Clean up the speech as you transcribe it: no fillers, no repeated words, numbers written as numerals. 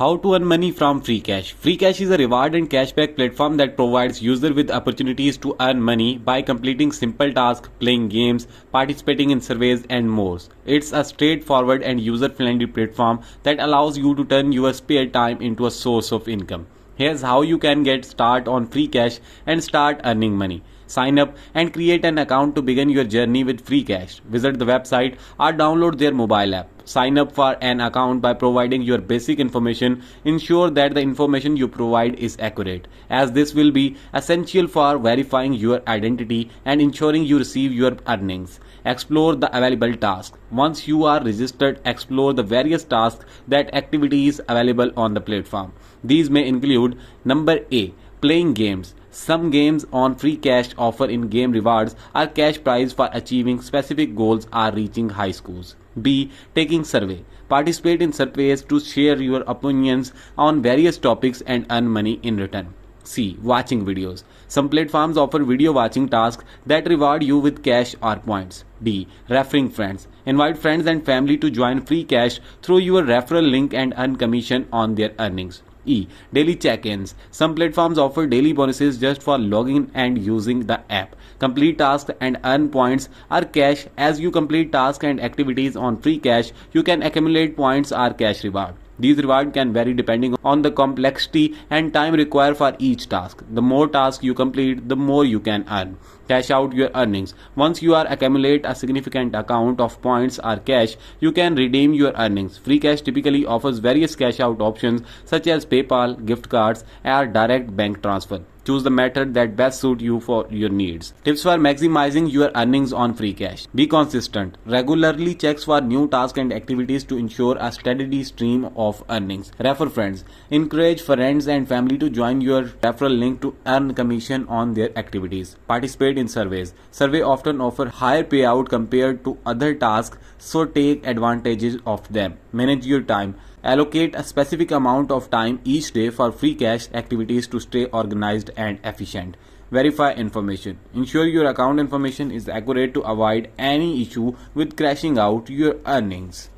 How to earn money from FreeCash. FreeCash is a reward and cashback platform that provides users with opportunities to earn money by completing simple tasks, playing games, participating in surveys, and more. It's a straightforward and user-friendly platform that allows you to turn your spare time into a source of income. Here's how you can get started on FreeCash and start earning money. Sign up and create an account to begin your journey with FreeCash. Visit the website or download their mobile app. Sign up for an account by providing your basic information. Ensure that the information you provide is accurate, as this will be essential for verifying your identity and ensuring you receive your earnings. Explore the available tasks. Once you are registered, explore the various tasks that activities available on the platform. These may include number A. Playing games. Some games on FreeCash offer in-game rewards or cash prize for achieving specific goals or reaching high scores. B. Taking survey. Participate in surveys to share your opinions on various topics and earn money in return. C. Watching videos. Some platforms offer video watching tasks that reward you with cash or points. D. Referring friends. Invite friends and family to join FreeCash through your referral link and earn commission on their earnings. E. Daily check-ins. Some platforms offer daily bonuses just for logging and using the app. Complete tasks and earn points or cash. As you complete tasks and activities on FreeCash, you can accumulate points or cash reward. These rewards can vary depending on the complexity and time required for each task. The more tasks you complete, the more you can earn. Cash out your earnings. Once you accumulate a significant amount of points or cash, you can redeem your earnings. FreeCash typically offers various cash out options such as PayPal, gift cards, or direct bank transfer. Choose the method that best suits you for your needs. Tips for maximizing your earnings on FreeCash. Be consistent. Regularly check for new tasks and activities to ensure a steady stream of earnings. Refer friends. Encourage friends and family to join your referral link to earn commission on their activities. Participate in surveys. Surveys often offer higher payout compared to other tasks, so take advantage of them. Manage your time. Allocate a specific amount of time each day for FreeCash activities to stay organized and efficient. Verify information. Ensure your account information is accurate to avoid any issue with crashing out your earnings.